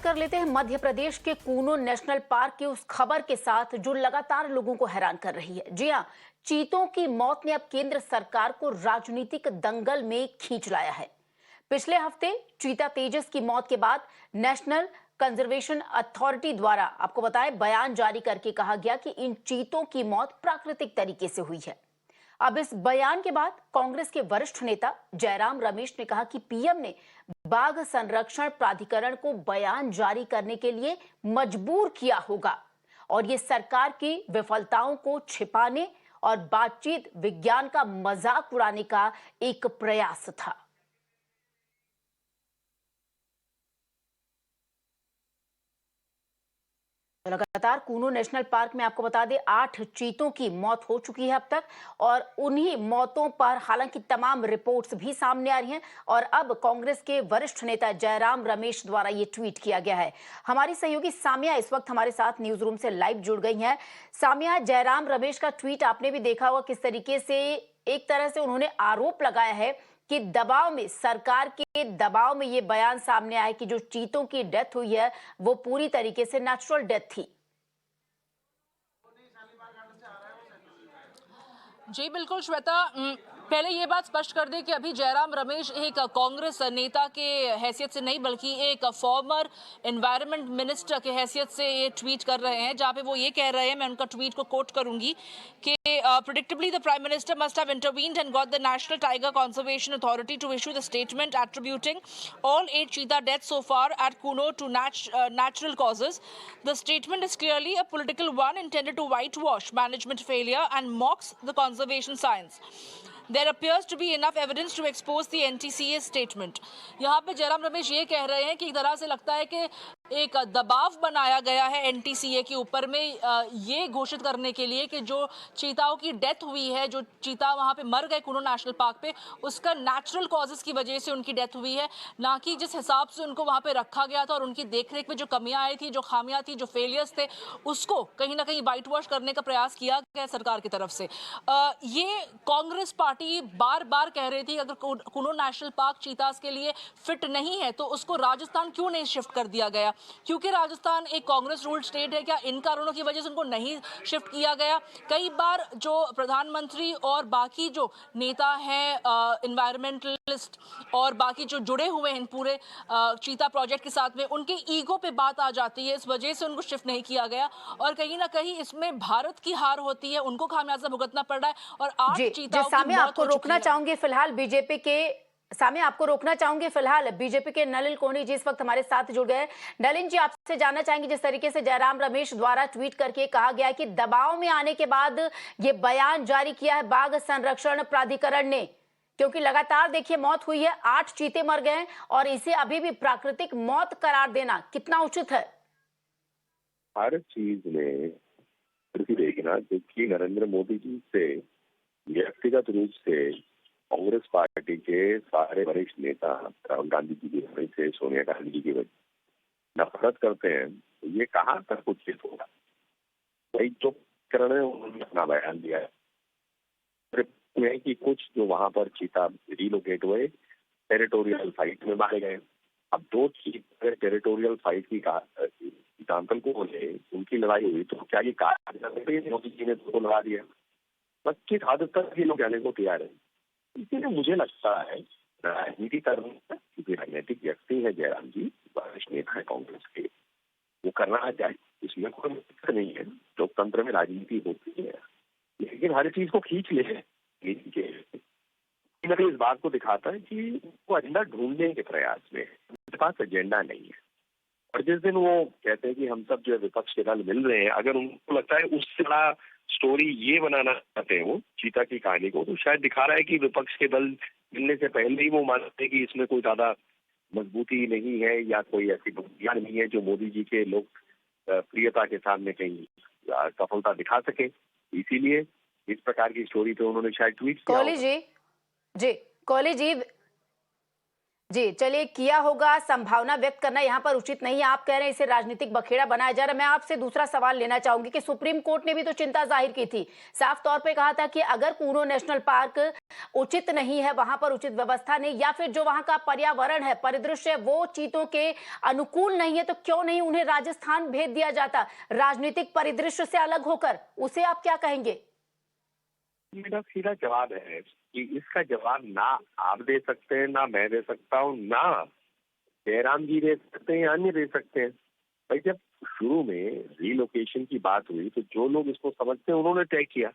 कर लेते हैं मध्य प्रदेश के कूनो नेशनल पार्क की उस खबर के साथ जो लगातार लोगों को हैरान कर रही है। जी हां, चीतों की मौत ने अब केंद्र सरकार को राजनीतिक दंगल में खींच लाया है। पिछले हफ्ते चीता तेजस की मौत के बाद नेशनल कंजर्वेशन अथॉरिटी द्वारा आपको बताएं बयान जारी करके कहा गया कि इन चीतों की मौत प्राकृतिक तरीके से हुई है। अब इस बयान के बाद कांग्रेस के वरिष्ठ नेता जयराम रमेश ने कहा कि पीएम ने बाघ संरक्षण प्राधिकरण को बयान जारी करने के लिए मजबूर किया होगा और ये सरकार की विफलताओं को छिपाने और बातचीत विज्ञान का मजाक उड़ाने का एक प्रयास था। लगातार कूनो नेशनल पार्क में आपको बता दें 8 चीतों की मौत हो चुकी है अब तक और उन्हीं मौतों पर हालांकि तमाम रिपोर्ट्स भी सामने आ रही हैं और अब कांग्रेस के वरिष्ठ नेता जयराम रमेश द्वारा ये ट्वीट किया गया है। हमारी सहयोगी सामिया इस वक्त हमारे साथ न्यूज रूम से लाइव जुड़ गई हैं। सामिया, जयराम रमेश का ट्वीट आपने भी देखा होगा, किस तरीके से एक तरह से उन्होंने आरोप लगाया है कि दबाव में, सरकार के दबाव में ये बयान सामने आया कि जो चीतों की डेथ हुई है वो पूरी तरीके से नेचुरल डेथ थी। जी बिल्कुल श्वेता, पहले ये बात स्पष्ट कर दें कि अभी जयराम रमेश एक कांग्रेस नेता के हैसियत से नहीं बल्कि एक फॉर्मर एनवायरनमेंट मिनिस्टर के हैसियत से ये ट्वीट कर रहे हैं, जहां पे वो ये कह रहे हैं, मैं उनका ट्वीट को कोट करूंगी कि predictably the prime minister must have intervened and got the national tiger conservation authority to issue the statement attributing all 8 cheetah deaths so far at Kuno to natural causes. The statement is clearly a political one intended to whitewash management failure and mocks the conservation science. There appears to be enough evidence to expose the NTCA statement. यहाँ पे जयराम रमेश ये कह रहे हैं कि एक तरह से लगता है कि एक दबाव बनाया गया है एनटीसीए के ऊपर में ये घोषित करने के लिए कि जो चीताओं की डेथ हुई है, जो चीता वहाँ पे मर गए कुनो नेशनल पार्क पे, उसका नेचुरल कॉजेस की वजह से उनकी डेथ हुई है, ना कि जिस हिसाब से उनको वहाँ पे रखा गया था और उनकी देखरेख में जो कमियां आई थी, जो खामियां थी, जो फेलियर्स थे, उसको कहीं ना कहीं वाइट वॉश करने का प्रयास किया गया सरकार की तरफ से। ये कांग्रेस पार्टी बार बार कह रही थी अगर कुनो नेशनल पार्क चीतास के लिए फिट नहीं है तो उसको राजस्थान क्यों नहीं शिफ्ट कर दिया गया, क्योंकि राजस्थान एक कांग्रेस रूल्ड स्टेट है। क्या इन कारणों की वजह से उनको नहीं शिफ्ट किया गया? कई बार जो प्रधानमंत्री और बाकी जो नेता हैं, एनवायरमेंटलिस्ट और बाकी जो जुड़े हुए हैं पूरे चीता प्रोजेक्ट के साथ में, उनके ईगो पे बात आ जाती है, इस वजह से उनको शिफ्ट नहीं किया गया और कहीं ना कहीं इसमें भारत की हार होती है, उनको खामियाजा भुगतना पड़ रहा है और 8 चीताओं की मौत हो चुकी है। चाहूंगी फिलहाल बीजेपी के आपको रोकना चाहूंगी फिलहाल बीजेपी के नलिन कोहली जी इस वक्त हमारे साथ जुड़ गए। नलिन जी, आपसे जानना चाहेंगे, जिस तरीके से जयराम रमेश द्वारा ट्वीट करके कहा गया है कि दबाव में आने के बाद ये बयान जारी किया है बाघ संरक्षण प्राधिकरण ने, क्योंकि लगातार देखिए मौत हुई है, 8 चीते मर गए और इसे अभी भी प्राकृतिक मौत करार देना कितना उचित है? हर चीज में देखना, जबकि नरेंद्र मोदी जी से व्यक्तिगत रूप से कांग्रेस पार्टी के सारे वरिष्ठ नेता राहुल गांधी जी की वजह से, सोनिया गांधी जी की वजह नफरत करते हैं, तो ये कहाँ तक उचित होगा? भाई जो करण उन्होंने अपना बयान दिया है कि कुछ जो वहां पर चीता रिलोकेट हुए टेरिटोरियल फाइट में मारे गए। अब 2 चीते टेरिटोरियल फाइट की एग्जाम्पल को बोले, उनकी लड़ाई हुई तो क्या ये कार्य मोदी जी ने तो लड़ा दिया? 25 हद तक ये लोग जाने को तैयार है। इसलिए मुझे लगता है राजनीति करना, क्योंकि राजनीतिक व्यक्ति है जयराम जी, वरिष्ठ नेता है कांग्रेस के, वो करना चाहिए, इसमें कोई दिक्कत नहीं है। लोकतंत्र में राजनीति होती है, लेकिन हर चीज को खींच ले इस बात को दिखाता है कि वो एजेंडा ढूंढने के प्रयास में, उनके पास एजेंडा नहीं है। और जिस दिन वो कहते हैं कि हम सब जो है विपक्ष के दल मिल रहे हैं, अगर उनको लगता है उससे बड़ा स्टोरी ये बनाना चाहते हैं वो चीता की कहानी को, तो शायद दिखा रहा है कि विपक्ष के दल मिलने से पहले ही वो मानते हैं कि इसमें कोई ज्यादा मजबूती नहीं है या कोई ऐसी बुनियाद नहीं है जो मोदी जी के लोक प्रियता के सामने कहीं सफलता दिखा सके। इसीलिए इस प्रकार की स्टोरी पे उन्होंने शायद ट्वीट किया। कोहली जी, जी कोहली जी, जी, चलिए किया होगा, संभावना व्यक्त करना यहाँ पर उचित नहीं है। आप कह रहे हैं इसे राजनीतिक बखेड़ा बनाया जा रहा है। मैं आपसे दूसरा सवाल लेना चाहूंगी कि सुप्रीम कोर्ट ने भी तो चिंता जाहिर की थी। साफ तौर पे कहा था कि अगर कूनो नेशनल पार्क उचित नहीं है, वहां पर उचित व्यवस्था नहीं, या फिर जो वहां का पर्यावरण है, परिदृश्य वो चीतों के अनुकूल नहीं है, तो क्यों नहीं उन्हें राजस्थान भेज दिया जाता राजनीतिक परिदृश्य से अलग होकर। उसे आप क्या कहेंगे? मेरा सीधा जवाब है कि इसका जवाब ना आप दे सकते हैं, ना मैं दे सकता हूँ, ना जयराम जी दे सकते हैं या अन्य दे सकते हैं। भाई जब शुरू में रीलोकेशन की बात हुई तो जो लोग इसको समझते हैं उन्होंने तय किया।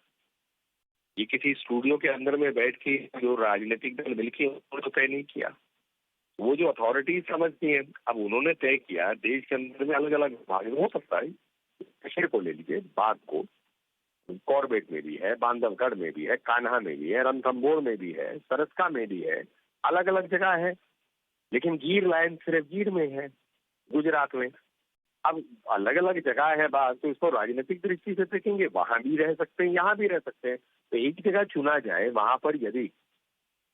ये किसी स्टूडियो के अंदर में बैठ के जो राजनीतिक दल मिलके उन्होंने तो तय नहीं किया। वो जो अथॉरिटीज समझती हैं, अब उन्होंने तय किया। देश के अंदर में अलग अलग भाग हो सकता है। कश्मीर को ले लीजिए, बाघ को कॉर्बेट में भी है, बांधवगढ़ में भी है, कान्हा में भी है, रणथंभौर में भी है, सरस्का में भी है, अलग अलग जगह है। लेकिन गिर लायन सिर्फ गिर में है, गुजरात में। अब अलग अलग जगह है बात, तो इसको राजनीतिक दृष्टि से देखेंगे, वहां भी रह सकते हैं, यहाँ भी रह सकते हैं। तो एक जगह चुना जाए, वहां पर यदि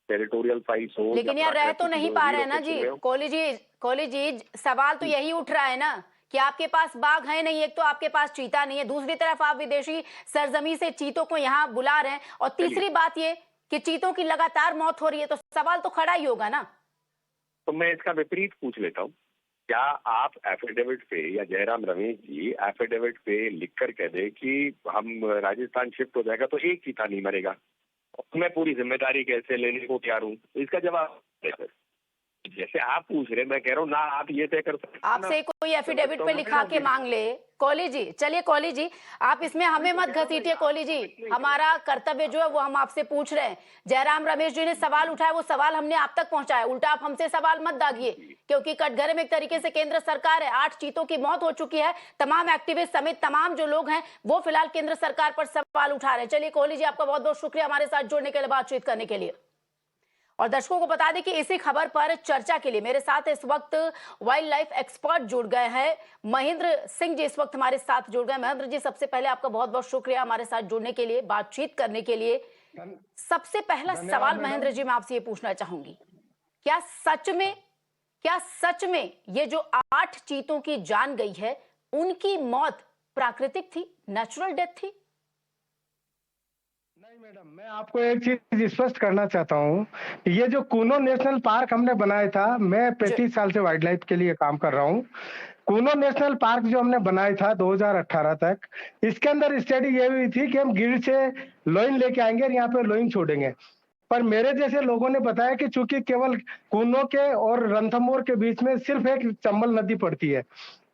टेरिटोरियल फाइल्स हो, लेकिन यार रह तो नहीं पा रहे हैं ना जी। कोहली जी, सवाल तो यही उठ रहा है ना कि आपके पास बाघ है नहीं, एक तो आपके पास चीता नहीं है, दूसरी तरफ आप विदेशी सरजमी से चीतों को यहाँ बुला रहे हैं, और तीसरी बात ये कि चीतों की लगातार मौत हो रही है, तो सवाल तो खड़ा ही होगा ना। तो मैं इसका विपरीत पूछ लेता हूँ, क्या आप एफिडेविट पे या जयराम रमेश जी एफिडेविट पे लिख कर कह दे कि हम राजस्थान शिफ्ट हो जाएगा तो एक चीता नहीं मरेगा, और मैं पूरी जिम्मेदारी कैसे लेने को तैयार हूँ? इसका जवाब जैसे आप पूछ रहे, मैं कह रहा हूँ ना आप ये तय कर सकते, आपसे कोई एफिडेविट पे लिखा के मांग ले। कोहली जी, चलिए कोहली जी, आप इसमें हमें मत घसीटिए। कोहली जी, हमारा कर्तव्य जो है वो हम आपसे पूछ रहे हैं। जयराम रमेश जी ने सवाल उठाया, वो सवाल हमने आप तक पहुंचाया, उल्टा आप हमसे सवाल मत दागिए, क्योंकि कटघरे में एक तरीके से केंद्र सरकार है। 8 चीतों की मौत हो चुकी है, तमाम एक्टिविस्ट समेत तमाम जो लोग हैं वो फिलहाल केंद्र सरकार पर सवाल उठा रहे हैं। चलिए कोहली जी, आपका बहुत बहुत शुक्रिया हमारे साथ जुड़ने के लिए, बातचीत करने के लिए। और दर्शकों को बता दें कि इसी खबर पर चर्चा के लिए मेरे साथ इस वक्त वाइल्ड लाइफ एक्सपर्ट जुड़ गए हैं। महेंद्र सिंह जी इस वक्त हमारे साथ जुड़ गए। महेंद्र जी, सबसे पहले आपका बहुत बहुत शुक्रिया हमारे साथ जुड़ने के लिए, बातचीत करने के लिए। सबसे पहला सवाल महेंद्र जी मैं आपसे ये पूछना चाहूंगी, क्या सच में ये जो 8 चीतों की जान गई है, उनकी मौत प्राकृतिक थी, नेचुरल डेथ थी? नहीं मैडम, मैं आपको एक चीज स्पष्ट करना चाहता हूँ। ये जो कूनो नेशनल पार्क हमने बनाया था, मैं 35 साल से वाइल्ड लाइफ के लिए काम कर रहा हूँ। कूनो नेशनल पार्क जो हमने बनाया था 2018 तक, इसके अंदर स्टडी ये हुई थी कि हम गिर से लोइन लेके आएंगे और यहाँ पे लोइन छोड़ेंगे। पर मेरे जैसे लोगों ने बताया कि चूंकि केवल कूनो के और रणथंभौर के बीच में सिर्फ एक चंबल नदी पड़ती है,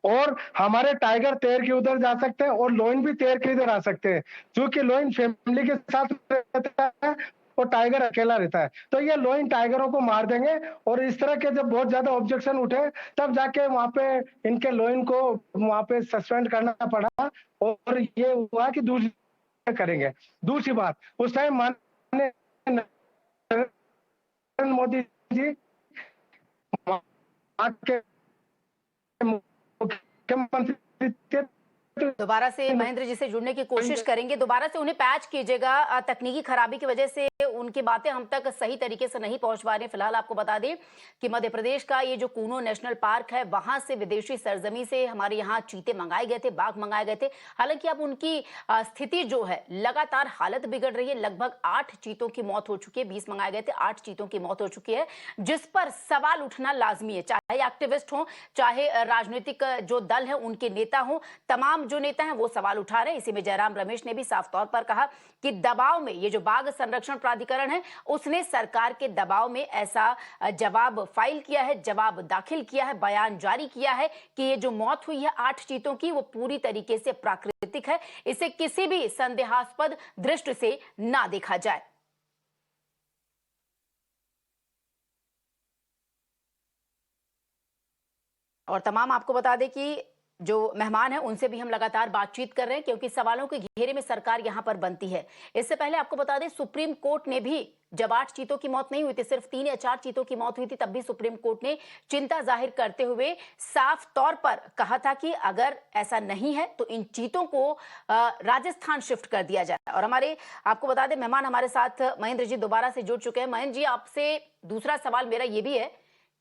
और हमारे टाइगर तैर के उधर जा सकते हैं और लोइन भी तैर के इधर आ सकते हैं। क्योंकि लोइन फैमिली के साथ रहता है और टाइगर अकेला रहता है, तो ये लोइन टाइगरों को मार देंगे। और इस तरह के जब बहुत ज्यादा ऑब्जेक्शन उठे, तब जाके वहां पे इनके लोइन को वहां पे सस्पेंड करना पड़ा, और ये हुआ कि दूसरी करेंगे। दूसरी बात, उस टाइम माननीय नरेंद्र मोदी जी वहां के मुख्यमंत्री थे। दोबारा से महेंद्र जी से जुड़ने की कोशिश करेंगे, दोबारा से उन्हें पैच कीजिएगा। तकनीकी खराबी की वजह से उनकी बातें हम तक सही तरीके से नहीं पहुंच पा रही। फिलहाल आपको बता दें कि मध्य प्रदेश का ये जो कूनो नेशनल पार्क है, वहां से विदेशी सरजमी से हमारे यहाँ चीते मंगाए गए थे, बाघ मंगाए गए थे। हालांकि अब उनकी स्थिति जो है, लगातार हालत बिगड़ रही है। लगभग 8 चीतों की मौत हो चुकी है, 20 मंगाए गए थे, 8 चीतों की मौत हो चुकी है, जिस पर सवाल उठना लाजमी है। चाहे एक्टिविस्ट हो, चाहे राजनीतिक जो दल है उनके नेता हो, तमाम जो नेता हैं वो सवाल उठा रहे हैं। इसी में जयराम रमेश ने भी साफ तौर पर कहा कि दबाव में ये जो बाघ संरक्षण प्राधिकरण है, उसने सरकार के दबाव में ऐसा जवाब फाइल किया है, जवाब दाखिल किया है, बयान जारी किया है कि ये जो मौत हुई है 8 चीतों की, वो पूरी तरीके से प्राकृतिक है, इसे किसी भी संदेहास्पद दृष्टि से ना देखा जाए। और तमाम आपको बता दें कि जो मेहमान हैं उनसे भी हम लगातार बातचीत कर रहे हैं, क्योंकि सवालों के घेरे में सरकार यहां पर बनती है। इससे पहले आपको बता दें, सुप्रीम कोर्ट ने भी, जब 8 चीतों की मौत नहीं हुई थी, सिर्फ 3 या 4 चीतों की मौत हुई थी, तब भी सुप्रीम कोर्ट ने चिंता जाहिर करते हुए साफ तौर पर कहा था कि अगर ऐसा नहीं है तो इन चीतों को राजस्थान शिफ्ट कर दिया जाए। और हमारे, आपको बता दें, मेहमान हमारे साथ महेंद्र जी दोबारा से जुड़ चुके हैं। महेंद्र जी, आपसे दूसरा सवाल मेरा ये भी है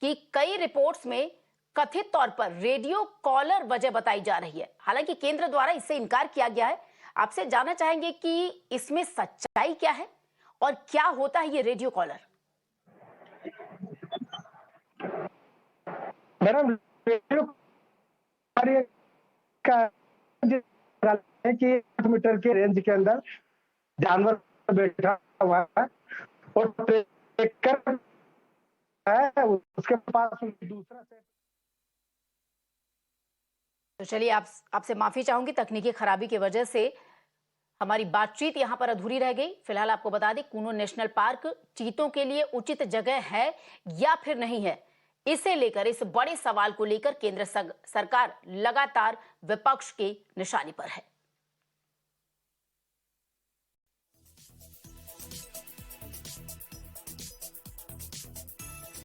कि कई रिपोर्ट्स में कथित तौर पर रेडियो कॉलर वजह बताई जा रही है। हालांकि केंद्र द्वारा इससे इनकार किया गया है। आपसे जानना चाहेंगे कि इसमें सच्चाई क्या है और क्या होता है ये रेडियो कॉलर। मैडम, रेडियो कार्य का है कि 8 मीटर के रेंज के अंदर जानवर बैठा हुआ है और ट्रेकर है, उसके पास दूसरा सेट। तो चलिए आपसे माफी चाहूंगी, तकनीकी खराबी की वजह से हमारी बातचीत यहां पर अधूरी रह गई। फिलहाल आपको बता दें, कूनो नेशनल पार्क चीतों के लिए उचित जगह है या फिर नहीं है, इसे लेकर, इस बड़े सवाल को लेकर केंद्र सरकार लगातार विपक्ष के निशाने पर है।